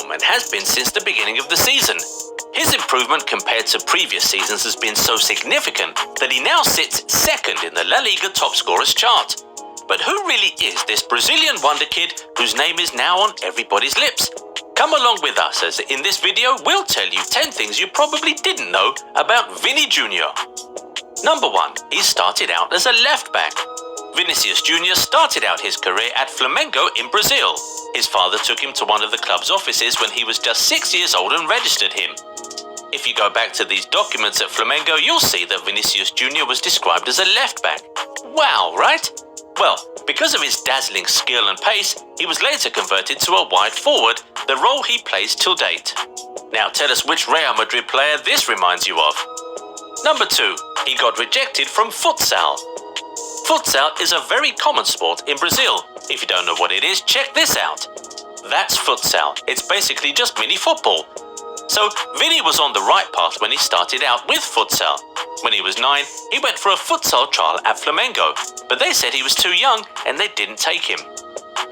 form and has been since the beginning of the season. His improvement compared to previous seasons has been so significant that he now sits second in the La Liga top scorers chart. But who really is this Brazilian wonder kid whose name is now on everybody's lips? Come along with us as in this video we'll tell you 10 things you probably didn't know about Vini Jr. Number 1. He started out as a left back. Vinicius Jr. started out his career at Flamengo in Brazil. His father took him to one of the club's offices when he was just 6 years old and registered him. If you go back to these documents at Flamengo, you'll see that Vinicius Jr. was described as a left back. Wow, right? Well, because of his dazzling skill and pace, he was later converted to a wide forward, the role he plays till date. Now tell us which Real Madrid player this reminds you of. Number 2. He got rejected from futsal. Futsal is a very common sport in Brazil. If you don't know what it is, check this out. That's futsal. It's basically just mini football. So Vini was on the right path when he started out with futsal. When he was 9, he went for a futsal trial at Flamengo, but they said he was too young and they didn't take him.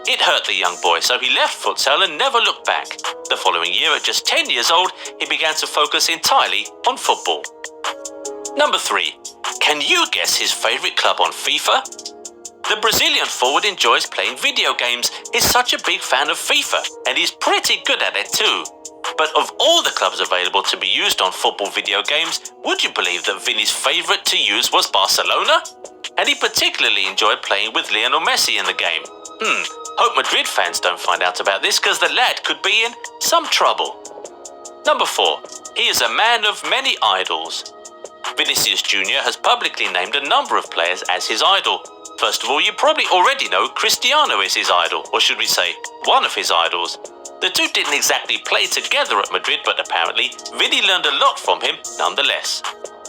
It hurt the young boy, so he left futsal and never looked back. The following year, at just 10 years old, he began to focus entirely on football. Number 3. Can you guess his favorite club on FIFA? The Brazilian forward enjoys playing video games. He's such a big fan of FIFA, and he's pretty good at it too. But of all the clubs available to be used on football video games, would you believe that Vini's favorite to use was Barcelona? And he particularly enjoyed playing with Lionel Messi in the game. Hope Madrid fans don't find out about this, because the lad could be in some trouble. Number 4. He is a man of many idols. Vinicius Jr. has publicly named a number of players as his idol. First of all, you probably already know Cristiano is his idol, or should we say, one of his idols. The two didn't exactly play together at Madrid, but apparently Vini learned a lot from him nonetheless.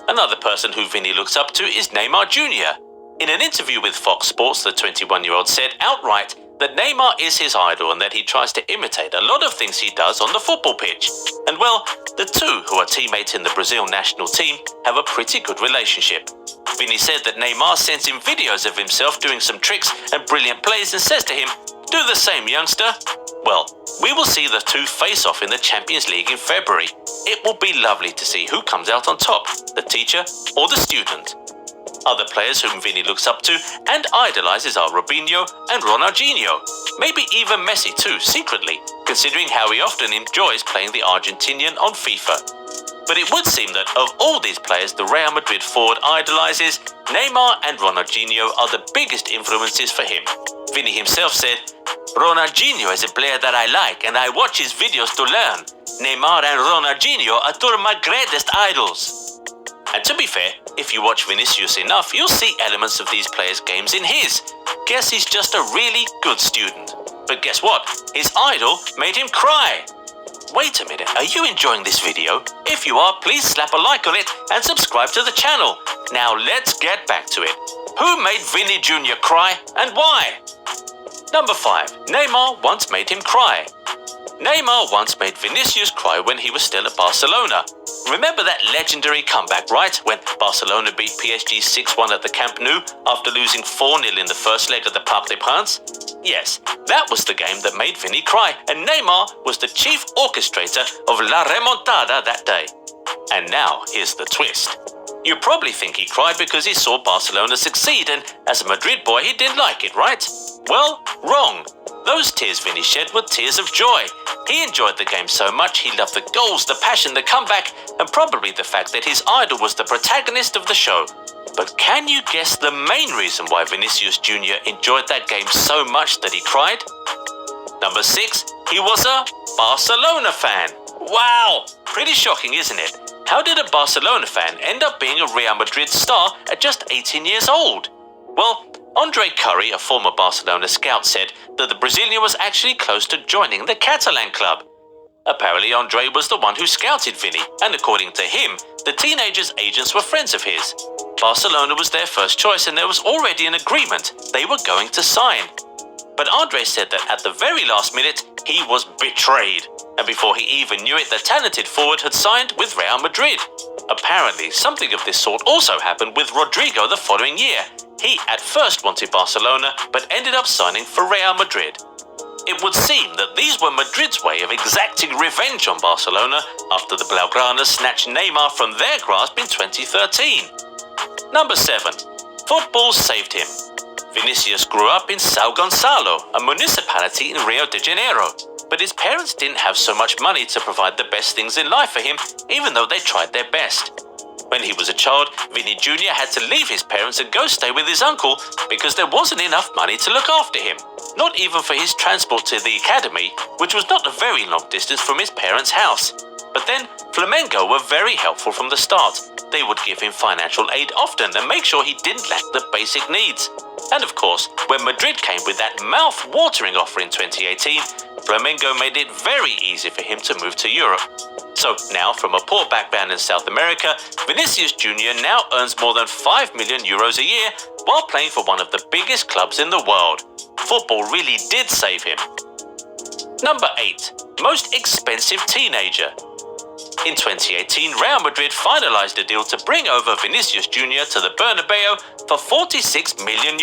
Another person who Vini looks up to is Neymar Jr. In an interview with Fox Sports, the 21-year-old said outright that Neymar is his idol and that he tries to imitate a lot of things he does on the football pitch. And well, the two, who are teammates in the Brazil national team, have a pretty good relationship. Vini said that Neymar sends him videos of himself doing some tricks and brilliant plays and says to him, "Do the same, youngster." Well, we will see the two face off in the Champions League in February. It will be lovely to see who comes out on top, the teacher or the student. Other players whom Vini looks up to and idolizes are Robinho and Ronaldinho. Maybe even Messi too, secretly, considering how he often enjoys playing the Argentinian on FIFA. But it would seem that of all these players the Real Madrid forward idolizes, Neymar and Ronaldinho are the biggest influences for him. Vini himself said, "Ronaldinho is a player that I like and I watch his videos to learn. Neymar and Ronaldinho are two of my greatest idols." And to be fair, if you watch Vinicius enough, you'll see elements of these players' games in his. Guess he's just a really good student. But guess what? His idol made him cry. Wait a minute, are you enjoying this video? If you are, please slap a like on it and subscribe to the channel. Now let's get back to it. Who made Vini Jr. cry and why? Number 5. Neymar once made him cry. Neymar once made Vinicius cry when he was still at Barcelona. Remember that legendary comeback, right? When Barcelona beat PSG 6-1 at the Camp Nou after losing 4-0 in the first leg of the Parc des Princes? Yes, that was the game that made Vini cry, and Neymar was the chief orchestrator of La Remontada that day. And now, here's the twist. You probably think he cried because he saw Barcelona succeed, and as a Madrid boy, he didn't like it, right? Well, wrong. Those tears Vini shed were tears of joy. He enjoyed the game so much, he loved the goals, the passion, the comeback, and probably the fact that his idol was the protagonist of the show. But can you guess the main reason why Vinicius Jr. enjoyed that game so much that he cried? Number 6, he was a Barcelona fan. Wow, pretty shocking, isn't it? How did a Barcelona fan end up being a Real Madrid star at just 18 years old? Well, Andre Curry, a former Barcelona scout, said that the Brazilian was actually close to joining the Catalan club. Apparently, Andre was the one who scouted Vini, and according to him, the teenager's agents were friends of his. Barcelona was their first choice, and there was already an agreement they were going to sign. But Andre said that at the very last minute, he was betrayed. And before he even knew it, the talented forward had signed with Real Madrid. Apparently, something of this sort also happened with Rodrigo the following year. He at first wanted Barcelona, but ended up signing for Real Madrid. It would seem that these were Madrid's way of exacting revenge on Barcelona after the Blaugrana snatched Neymar from their grasp in 2013. Number 7. Football saved him. Vinicius grew up in São Gonçalo, a municipality in Rio de Janeiro, but his parents didn't have so much money to provide the best things in life for him, even though they tried their best. When he was a child, Vini Jr. had to leave his parents and go stay with his uncle because there wasn't enough money to look after him, not even for his transport to the academy, which was not a very long distance from his parents' house. But then, Flamengo were very helpful from the start. They would give him financial aid often and make sure he didn't lack the basic needs. And of course, when Madrid came with that mouth-watering offer in 2018, Flamengo made it very easy for him to move to Europe. So now, from a poor background in South America, Vinicius Jr. now earns more than €5 million a year while playing for one of the biggest clubs in the world. Football really did save him. Number 8. Most expensive teenager. In 2018, Real Madrid finalized a deal to bring over Vinicius Jr. to the Bernabeu for €46 million.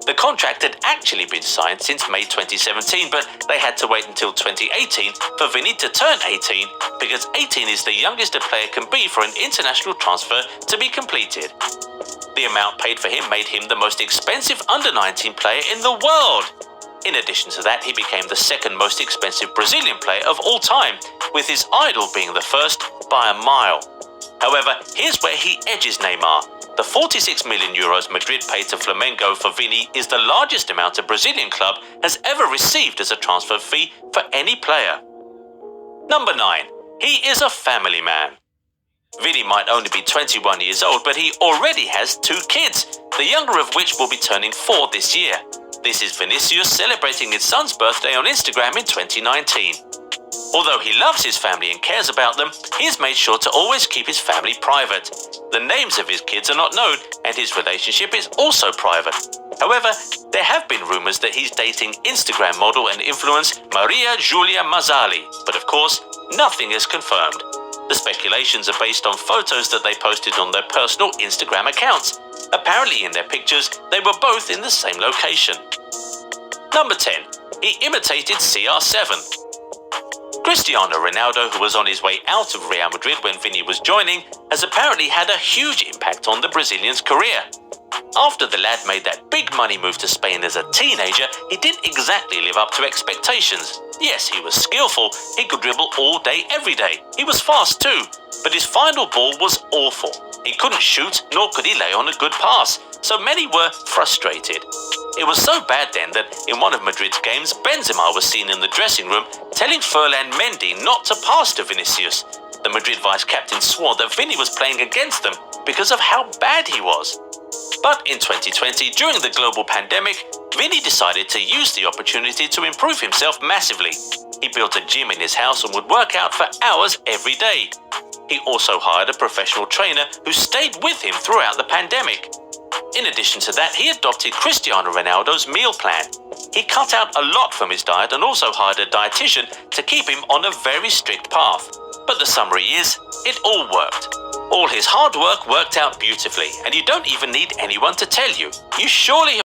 The contract had actually been signed since May 2017, but they had to wait until 2018 for Vini to turn 18, because 18 is the youngest a player can be for an international transfer to be completed. The amount paid for him made him the most expensive under-19 player in the world. In addition to that, he became the second most expensive Brazilian player of all time, with his idol being the first by a mile. However, here's where he edges Neymar. The €46 million Madrid paid to Flamengo for Vini is the largest amount a Brazilian club has ever received as a transfer fee for any player. Number 9. He is a family man. Vini might only be 21 years old, but he already has 2 kids, the younger of which will be turning 4 this year. This is Vinicius celebrating his son's birthday on Instagram in 2019. Although he loves his family and cares about them, he has made sure to always keep his family private. The names of his kids are not known, and his relationship is also private. However, there have been rumors that he's dating Instagram model and influencer Maria Giulia Mazzali, but of course, nothing is confirmed. The speculations are based on photos that they posted on their personal Instagram accounts. Apparently in their pictures, they were both in the same location. Number 10. He imitated CR7. Cristiano Ronaldo, who was on his way out of Real Madrid when Vini was joining, has apparently had a huge impact on the Brazilian's career. After the lad made that big money move to Spain as a teenager, he didn't exactly live up to expectations. Yes, he was skillful, he could dribble all day, every day. He was fast too, but his final ball was awful. He couldn't shoot, nor could he lay on a good pass, so many were frustrated. It was so bad then that in one of Madrid's games, Benzema was seen in the dressing room telling Ferland Mendy not to pass to Vinicius. The Madrid vice-captain swore that Vini was playing against them because of how bad he was. But in 2020, during the global pandemic, Vini decided to use the opportunity to improve himself massively. He built a gym in his house and would work out for hours every day. He also hired a professional trainer who stayed with him throughout the pandemic. In addition to that, he adopted Cristiano Ronaldo's meal plan. He cut out a lot from his diet and also hired a dietitian to keep him on a very strict path. But the summary is, it all worked. All his hard work worked out beautifully, and you don't even need anyone to tell you. You surely